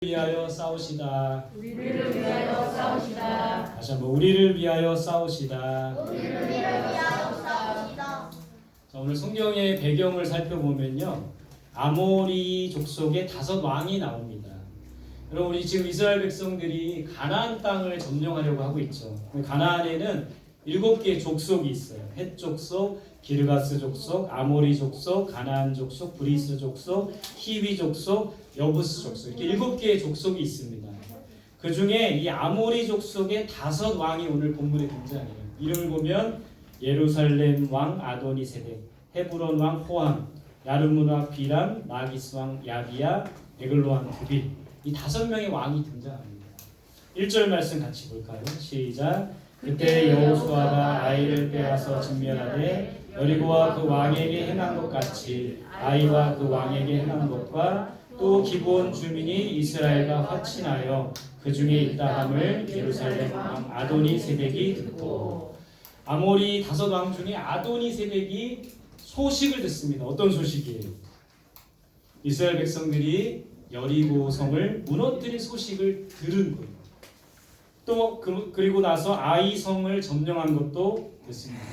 위하여 싸우시다. 우리를 위하여 싸우시다. 다시 한번 우리를 위하여 싸우시다. 우리를 위하여 싸우시다. 자, 오늘 성경의 배경을 살펴보면요, 아모리 족속의 5 왕이 나옵니다. 여러분, 우리 지금 이스라엘 백성들이 가나안 땅을 점령하려고 하고 있죠. 가나안에는 7개의 족속이 있어요. 헷 족속, 기르가스 족속, 아모리 족속, 가나안 족속, 브리스 족속, 히위 족속, 여부스 족속, 이렇게 7개의 족속이 있습니다. 그 중에 이 아모리 족속의 5 왕이 오늘 본문에 등장해요. 이름을 보면 예루살렘 왕 아도니세덱, 헤브론 왕 호함, 야르문 왕 비람, 나기스 왕 야비야, 에글로 왕 드빌, 이 5명의 왕이 등장합니다. 1절 말씀 같이 볼까요? 시작. 그때 여호수아가 아이를 빼앗아 진멸하되 여리고와 그 왕에게 행한 것 같이 아이와 그 왕에게 행한 것과 또 기브온 주민이 이스라엘과 화친하여 그 중에 있다함을 예루살렘 왕 아도니세덱이 듣고, 아모리 5 왕 중에 아도니세덱이 소식을 듣습니다. 어떤 소식이에요? 이스라엘 백성들이 여리고 성을 무너뜨린 소식을 들은 거예요. 또 그리고 나서 아이 성을 점령한 것도 됐습니다.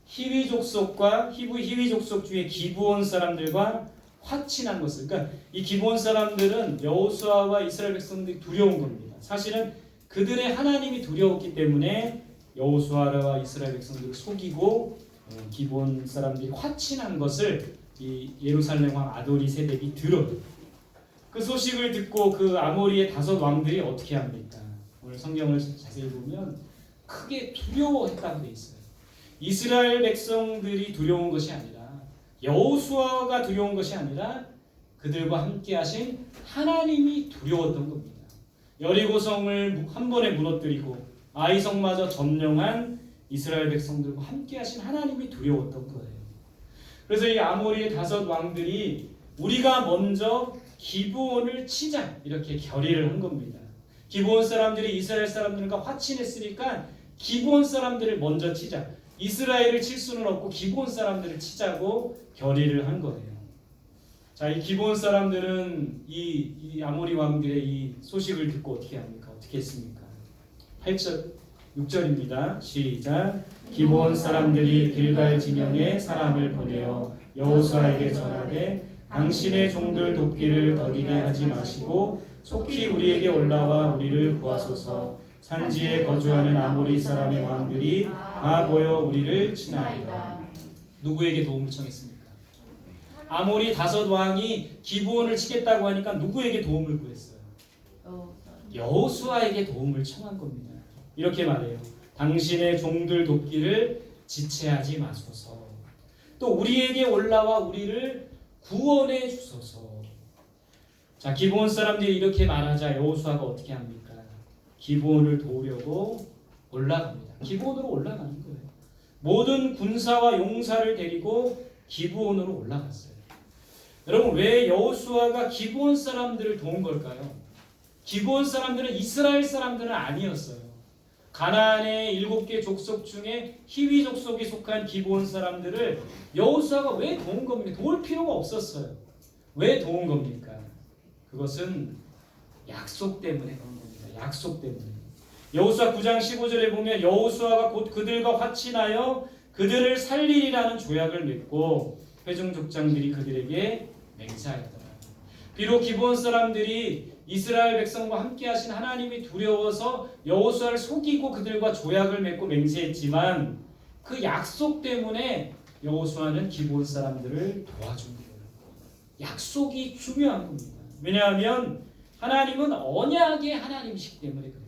히위 족속과 히위 족속 중에 기브온 사람들과 화친한 것을, 그러니까 이 기브온 사람들은 여호수아와 이스라엘 백성들이 두려운 겁니다. 사실은 그들의 하나님이 두려웠기 때문에 여호수아와 이스라엘 백성들을 속이고 기브온 사람들이 화친한 것을 이 예루살렘 왕 아도니세덱이 들어요. 그 소식을 듣고 그 아모리의 5 왕들이 어떻게 합니까? 오늘 성경을 자세히 보면 크게 두려워했다고 돼 있어요. 이스라엘 백성들이 두려운 것이 아니라, 여호수아가 두려운 것이 아니라 그들과 함께 하신 하나님이 두려웠던 겁니다. 여리고성을 한 번에 무너뜨리고 아이성마저 점령한 이스라엘 백성들과 함께 하신 하나님이 두려웠던 거예요. 그래서 이 아모리의 5 왕들이 우리가 먼저 기브온을 치자, 이렇게 결의를 한 겁니다. 기브온 사람들이 이스라엘 사람들과 화친했으니까 기브온 사람들을 먼저 치자. 이스라엘을 칠 수는 없고 기브온 사람들을 치자고 결의를 한 거예요. 자, 이 기브온 사람들은 이 아모리 왕들의 이 소식을 듣고 어떻게 합니까? 어떻게 했습니까? 8절, 6절입니다. 시작. 기브온 사람들이 길갈 지명에 사람을 보내어 여호수아에게 전하되 당신의 종들 돕기를 더디게 하지 마시고 속히 우리에게 올라와 우리를 구하소서. 산지에 거주하는 아모리 사람의 왕들이 다 모여 우리를 치나이다. 누구에게 도움을 청했습니까? 아모리 5 왕이 기브온을 치겠다고 하니까 누구에게 도움을 구했어요? 여호수아에게 도움을 청한 겁니다. 이렇게 말해요. 당신의 종들 돕기를 지체하지 마소서. 또 우리에게 올라와 우리를 구원해 주소서. 자, 기브온 사람들이 이렇게 말하자 여호수아가 어떻게 합니까? 기브온을 도우려고 올라갑니다. 기브온으로 올라가는 거예요. 모든 군사와 용사를 데리고 기브온으로 올라갔어요. 여러분, 왜 여호수아가 기브온 사람들을 도운 걸까요? 기브온 사람들은 이스라엘 사람들은 아니었어요. 가나안의 7개 족속 중에 히위 족속에 속한 기브온 사람들을 여호수아가 왜 도운 겁니까? 도울 필요가 없었어요. 왜 도운 겁니까? 그것은 약속 때문에 그런 겁니다. 약속 때문에. 여호수아 9장 15절에 보면 여호수아가 곧 그들과 화친하여 그들을 살리리라는 조약을 맺고 회중 족장들이 그들에게 맹세하였더라. 비록 기브온 사람들이 이스라엘 백성과 함께 하신 하나님이 두려워서 여호수아를 속이고 그들과 조약을 맺고 맹세했지만 그 약속 때문에 여호수아는 기브온 사람들을 도와준 거예요. 약속이 중요한 겁니다. 왜냐하면 하나님은 언약의 하나님이시기 때문에 그래요.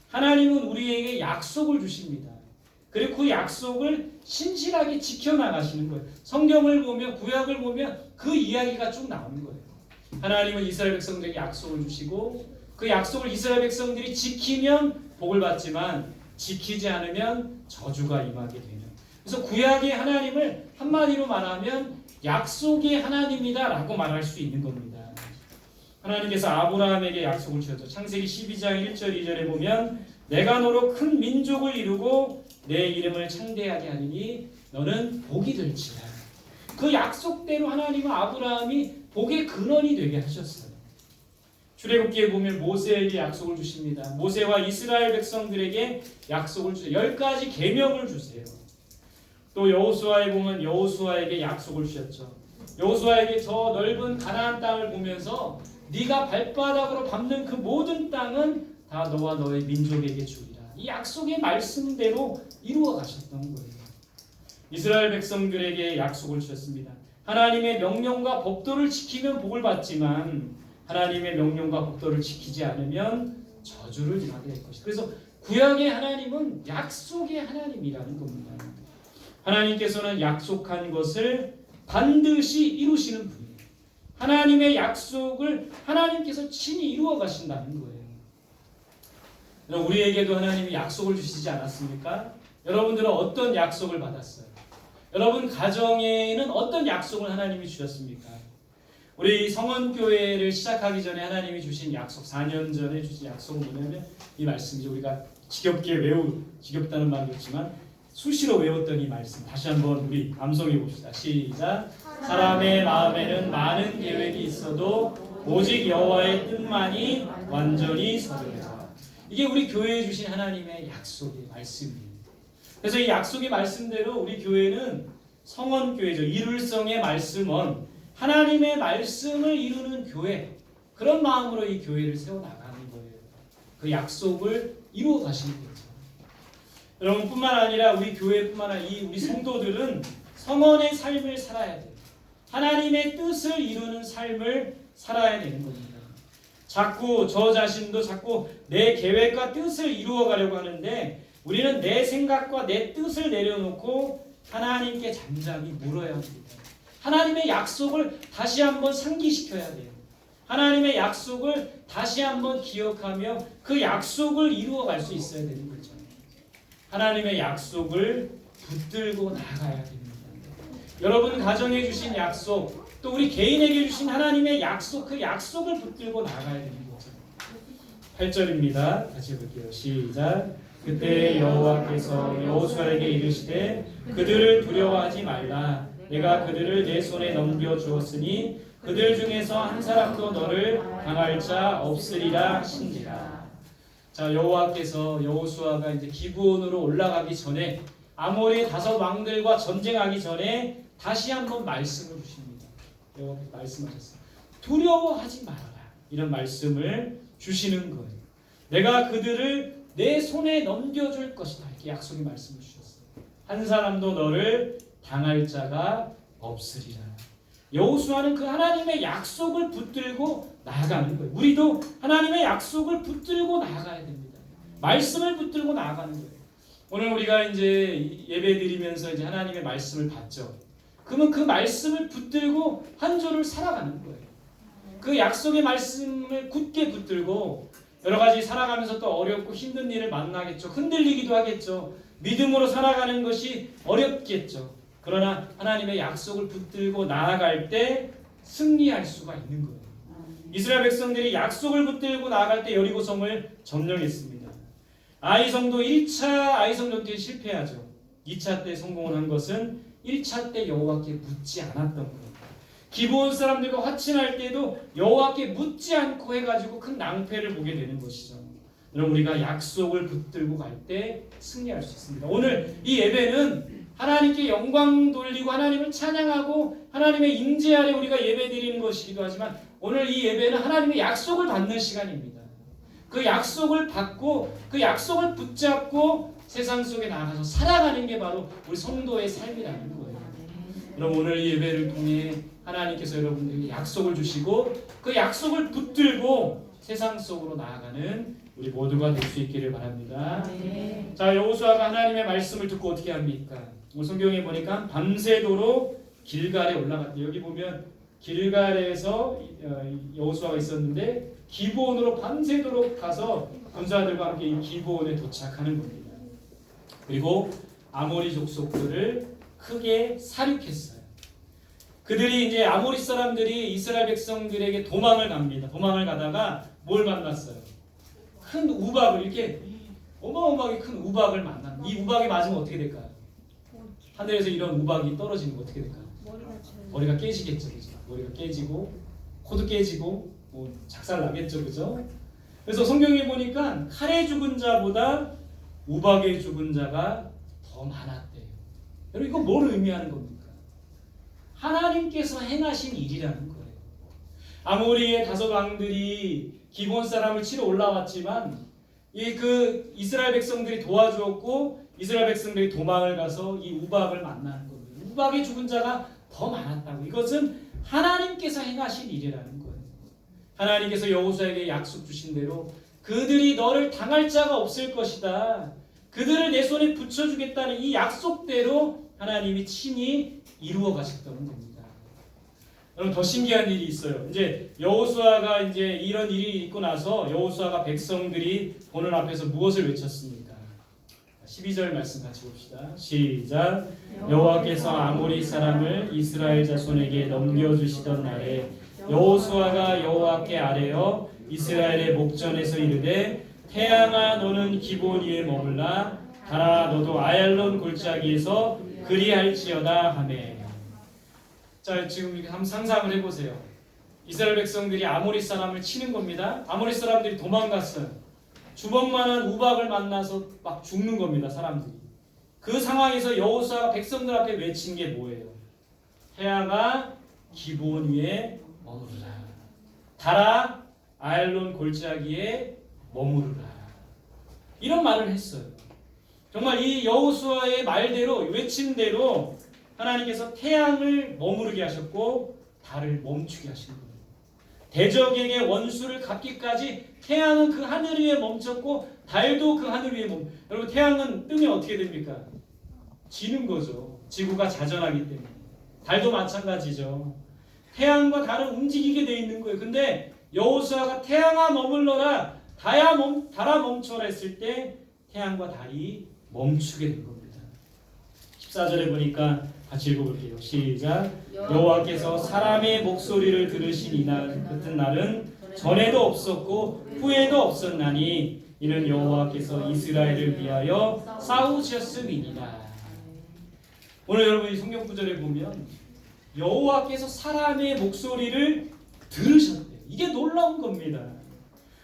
하나님은 우리에게 약속을 주십니다. 그리고 그 약속을 신실하게 지켜나가시는 거예요. 성경을 보면, 구약을 보면 그 이야기가 쭉 나오는 거예요. 하나님은 이스라엘 백성들에게 약속을 주시고 그 약속을 이스라엘 백성들이 지키면 복을 받지만 지키지 않으면 저주가 임하게 되는. 그래서 구약의 하나님을 한마디로 말하면 약속의 하나님이다 라고 말할 수 있는 겁니다. 하나님께서 아브라함에게 약속을 주셨죠. 창세기 12장 1절 2절에 보면 내가 너로 큰 민족을 이루고 내 이름을 창대하게 하리니 너는 복이 될지라. 그 약속대로 하나님은 아브라함이 복의 근원이 되게 하셨어요. 출애굽기에 보면 모세에게 약속을 주십니다. 모세와 이스라엘 백성들에게 약속을 주세요. 10가지 계명을 주세요. 또 여호수아에 보면 여호수아에게 약속을 주셨죠. 여호수아에게 저 넓은 가나안 땅을 보면서 네가 발바닥으로 밟는 그 모든 땅은 다 너와 너의 민족에게 주리라. 이 약속의 말씀대로 이루어 가셨던 거예요. 이스라엘 백성들에게 약속을 주셨습니다. 하나님의 명령과 법도를 지키면 복을 받지만 하나님의 명령과 법도를 지키지 않으면 저주를 받게 될 것이다. 그래서 구약의 하나님은 약속의 하나님이라는 겁니다. 하나님께서는 약속한 것을 반드시 이루시는 분이에요. 하나님의 약속을 하나님께서 친히 이루어 가신다는 거예요. 우리에게도 하나님이 약속을 주시지 않았습니까? 여러분들은 어떤 약속을 받았어요? 여러분 가정에는 어떤 약속을 하나님이 주셨습니까? 우리 성원교회를 시작하기 전에 하나님이 주신 약속, 4년 전에 주신 약속은 뭐냐면 이 말씀이죠. 우리가 지겹다는 말이 없지만 수시로 외웠던 이 말씀 다시 한번 우리 암송해 봅시다. 시작. 사람의 마음에는 많은 계획이 있어도 오직 여호와의 뜻만이 완전히 서리라. 이게 우리 교회에 주신 하나님의 약속의 말씀이에요. 그래서 이 약속의 말씀대로 우리 교회는 성원교회죠. 이룰성의 말씀은 하나님의 말씀을 이루는 교회, 그런 마음으로 이 교회를 세워나가는 거예요. 그 약속을 이루어 가시는 거죠. 여러분 뿐만 아니라 우리 교회뿐만 아니라 우리 성도들은 성원의 삶을 살아야 돼요. 하나님의 뜻을 이루는 삶을 살아야 되는 겁니다. 자꾸 저 자신도 자꾸 내 계획과 뜻을 이루어 가려고 하는데 우리는 내 생각과 내 뜻을 내려놓고 하나님께 잠잠히 물어야 합니다. 하나님의 약속을 다시 한번 상기시켜야 돼요. 하나님의 약속을 다시 한번 기억하며 그 약속을 이루어 갈 수 있어야 되는 거죠. 하나님의 약속을 붙들고 나아가야 됩니다. 여러분 가정에 주신 약속, 또 우리 개인에게 주신 하나님의 약속, 그 약속을 붙들고 나아가야 되는 거죠. 8절입니다. 같이 볼게요. 시작. 그때 여호와께서 여호수아에게 이르시되 그들을 두려워하지 말라. 내가 그들을 내 손에 넘겨 주었으니 그들 중에서 한 사람도 너를 당할 자 없으리라 하신지라. 자, 여호와께서 여호수아가 이제 기브온으로 올라가기 전에 아모리 5 왕들과 전쟁하기 전에 다시 한번 말씀을 주십니다. 여호와께서 말씀하셨어요. 두려워하지 말아라. 이런 말씀을 주시는 거예요. 내가 그들을 내 손에 넘겨줄 것이다. 이렇게 약속의 말씀을 주셨어요. 한 사람도 너를 당할 자가 없으리라. 여호수아는 그 하나님의 약속을 붙들고 나아가는 거예요. 우리도 하나님의 약속을 붙들고 나아가야 됩니다. 말씀을 붙들고 나아가는 거예요. 오늘 우리가 이제 예배 드리면서 이제 하나님의 말씀을 받죠. 그러면 그 말씀을 붙들고 한 주를 살아가는 거예요. 그 약속의 말씀을 굳게 붙들고 여러 가지 살아가면서 또 어렵고 힘든 일을 만나겠죠. 흔들리기도 하겠죠. 믿음으로 살아가는 것이 어렵겠죠. 그러나 하나님의 약속을 붙들고 나아갈 때 승리할 수가 있는 거예요. 이스라엘 백성들이 약속을 붙들고 나아갈 때 여리고성을 점령했습니다. 아이성도 1차 아이성 전투에 실패하죠. 2차 때 성공을 한 것은 1차 때 여호와께 묻지 않았던 거예요. 기브온 사람들과 화친할 때도 여호와께 묻지 않고 해가지고 큰 낭패를 보게 되는 것이죠. 여러분 우리가 약속을 붙들고 갈 때 승리할 수 있습니다. 오늘 이 예배는 하나님께 영광 돌리고 하나님을 찬양하고 하나님의 임재 아래 우리가 예배 드리는 것이기도 하지만 오늘 이 예배는 하나님의 약속을 받는 시간입니다. 그 약속을 받고 그 약속을 붙잡고 세상 속에 나가서 살아가는 게 바로 우리 성도의 삶이라는 거예요. 여러분 오늘 이 예배를 통해 하나님께서 여러분들에게 약속을 주시고 그 약속을 붙들고 세상 속으로 나아가는 우리 모두가 될 수 있기를 바랍니다. 네. 자, 여호수아가 하나님의 말씀을 듣고 어떻게 합니까? 성경에 보니까 밤새도록 길갈에 올라갔대요. 여기 보면 길갈에서 여호수아가 있었는데 기브온으로 밤새도록 가서 군사들과 함께 이 기브온에 도착하는 겁니다. 그리고 아모리 족속들을 크게 사륙했어요. 그들이 이제 아모리 사람들이 이스라엘 백성들에게 도망을 갑니다. 도망을 가다가 뭘 만났어요? 큰 우박을 이렇게 어마어마하게 큰 우박을 만납니다. 이 우박이 맞으면 어떻게 될까요? 하늘에서 이런 우박이 떨어지면 어떻게 될까요? 머리가 깨지겠죠. 그렇죠? 머리가 깨지고 코도 깨지고 뭐 작살 나겠죠, 그죠? 그래서 성경에 보니까 칼에 죽은 자보다 우박에 죽은 자가 더 많았대요. 여러분 이거 뭘 의미하는 겁니까? 하나님께서 행하신 일이라는 거예요. 아모리의 5왕들이 기브온 사람을 치러 올라왔지만 그 이스라엘 백성들이 도와주었고 이스라엘 백성들이 도망을 가서 이 우박을 만나는 겁니다. 우박에 죽은 자가 더 많았다고. 이것은 하나님께서 행하신 일이라는 거예요. 하나님께서 여호수아에게 약속 주신 대로 그들이 너를 당할 자가 없을 것이다. 그들을 내 손에 붙여주겠다는 이 약속대로 하나님이 친히 이루어 가셨다는 겁니다. 여러분 더 신기한 일이 있어요. 이제 여호수아가 이제 이런 일이 있고 나서 여호수아가 백성들이 보는 앞에서 무엇을 외쳤습니까? 12절 말씀 같이 봅시다. 시작. 여호와께서 아모리 사람을 이스라엘 자손에게 넘겨주시던 날에 여호수아가 여호와께 아뢰어 이스라엘의 목전에서 이르되 태양아 너는 기브온 위에 머물라 달아 너도 아얄론 골짜기에서 그리할지어다 하매. 자 지금 한번 상상을 해보세요. 이스라엘 백성들이 아모리 사람을 치는 겁니다. 아모리 사람들이 도망갔어요. 주먹만한 우박을 만나서 막 죽는 겁니다. 사람들이. 그 상황에서 여호수아가 백성들 앞에 외친 게 뭐예요? 태양아 기브온 위에 머무르라. 달아 아얄론 골짜기에 머무르라. 이런 말을 했어요. 정말 이 여호수아의 말대로 외친 대로 하나님께서 태양을 머무르게 하셨고 달을 멈추게 하신 거예요. 대적에게 원수를 갚기까지 태양은 그 하늘 위에 멈췄고 달도 그 하늘 위에 여러분 태양은 뜨면 어떻게 됩니까? 지는 거죠. 지구가 자전하기 때문에. 달도 마찬가지죠. 태양과 달은 움직이게 돼 있는 거예요. 근데 여호수아가 태양아 머물러라 달아 멈춰라 했을 때 태양과 달이 멈추게 된 겁니다. 14절에 보니까 같이 읽어볼게요. 시작. 여호와께서 사람의 목소리를 들으신 이날 같은 날은 전에도 없었고 후에도 없었나니 이는 여호와께서 이스라엘을 위하여 싸우셨음이니라. 오늘 여러분 이 성경 구절에 보면 여호와께서 사람의 목소리를 들으셨대요. 이게 놀라운 겁니다.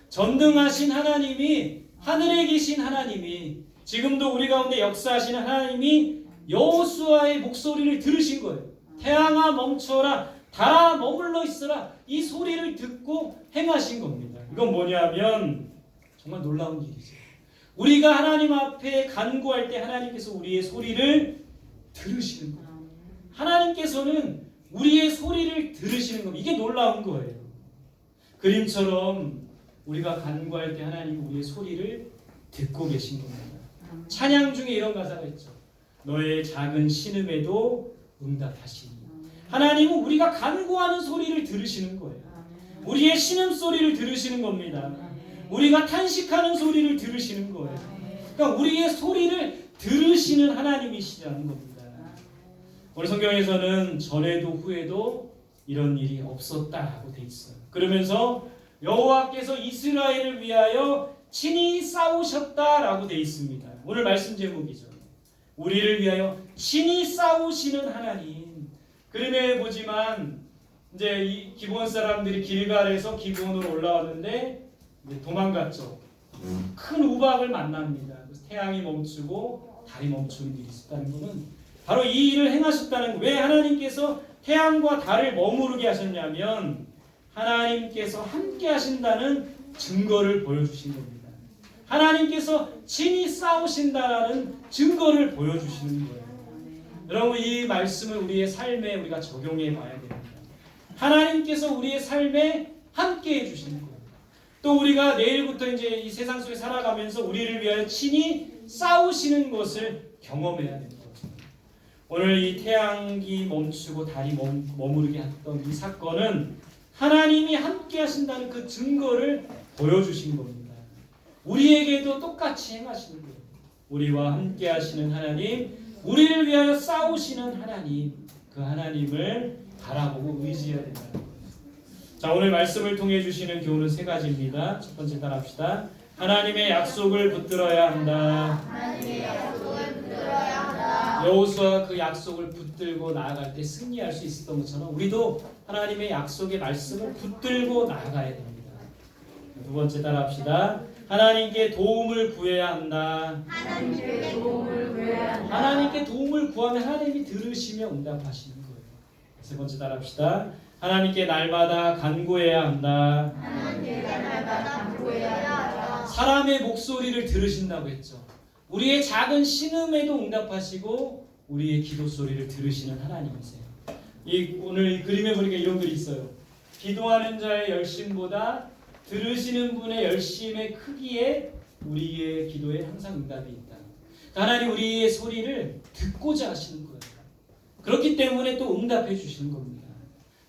전능하신 하나님이 하늘에 계신 하나님이 지금도 우리 가운데 역사하시는 하나님이 여호수아의 목소리를 들으신 거예요. 태양아 멈춰라 달아 머물러 있으라 이 소리를 듣고 행하신 겁니다. 이건 뭐냐면 정말 놀라운 일이죠. 우리가 하나님 앞에 간구할 때 하나님께서 우리의 소리를 들으시는 거예요. 하나님께서는 우리의 소리를 들으시는 겁니다. 이게 놀라운 거예요. 그림처럼 우리가 간구할 때 하나님이 우리의 소리를 듣고 계신 겁니다. 찬양 중에 이런 가사가 있죠. 너의 작은 신음에도 응답하시니. 하나님은 우리가 간구하는 소리를 들으시는 거예요. 우리의 신음소리를 들으시는 겁니다. 우리가 탄식하는 소리를 들으시는 거예요. 그러니까 우리의 소리를 들으시는 하나님이시라는 겁니다. 오늘 성경에서는 전에도 후에도 이런 일이 없었다라고 돼 있어요. 그러면서 여호와께서 이스라엘을 위하여 친히 싸우셨다라고 돼 있습니다. 오늘 말씀 제목이죠. 우리를 위하여 친히 싸우시는 하나님. 그림에 보지만 이제 이 기브온 사람들이 길갈에서 기브온으로 올라왔는데 도망갔죠. 큰 우박을 만납니다. 그래서 태양이 멈추고 달이 멈추는 일이 있었다는 것은 바로 이 일을 행하셨다는 거. 왜 하나님께서 태양과 달을 머무르게 하셨냐면 하나님께서 함께 하신다는 증거를 보여주신 겁니다. 하나님께서 친히 싸우신다라는 증거를 보여주시는 거예요. 여러분 이 말씀을 우리의 삶에 우리가 적용해 봐야 됩니다. 하나님께서 우리의 삶에 함께 해주시는 거예요. 또 우리가 내일부터 이제 이 세상 속에 살아가면서 우리를 위하여 친히 싸우시는 것을 경험해야 되는 거죠. 오늘 이 태양이 멈추고 달이 머무르게 했던 이 사건은 하나님이 함께 하신다는 그 증거를 보여주신 겁니다. 우리에게도 똑같이 행하시는 거예요. 우리와 함께 하시는 하나님, 우리를 위하여 싸우시는 하나님, 그 하나님을 바라보고 의지해야 된다는 거예요. 자, 오늘 말씀을 통해 주시는 교훈은 3가지입니다. 첫 번째 따라합시다. 하나님의 약속을 붙들어야 한다. 하나님의 약속을 붙들어야 한다. 여호수아가 그 약속을 붙들고 나아갈 때 승리할 수 있었던 것처럼 우리도 하나님의 약속의 말씀을 붙들고 나아가야 됩니다. 두 번째 따라합시다. 하나님께 도움을 구해야 한다. 하나님께 도움을 구해야 한다. 하나님께 도움을 구하면 하나님이 들으시며 응답하시는 거예요. 세 번째 따라합시다. 하나님께 날마다 간구해야 한다. 하나님께 날마다 간구해야 한다. 사람의 목소리를 들으신다고 했죠. 우리의 작은 신음에도 응답하시고 우리의 기도 소리를 들으시는 하나님이세요. 오늘 이 그림에 보니까 이런 글이 있어요. 기도하는 자의 열심보다 들으시는 분의 열심의 크기에 우리의 기도에 항상 응답이 있다. 하나님 우리의 소리를 듣고자 하시는 거예요. 그렇기 때문에 또 응답해 주시는 겁니다.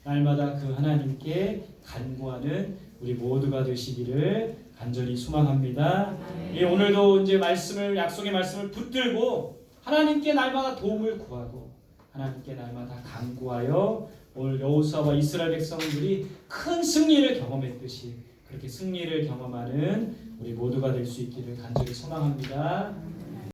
날마다 그 하나님께 간구하는 우리 모두가 되시기를 간절히 소망합니다. 예, 오늘도 이제 약속의 말씀을 붙들고 하나님께 날마다 도움을 구하고 하나님께 날마다 간구하여 오늘 여호수아와 이스라엘 백성들이 큰 승리를 경험했듯이 그렇게 승리를 경험하는 우리 모두가 될 수 있기를 간절히 소망합니다.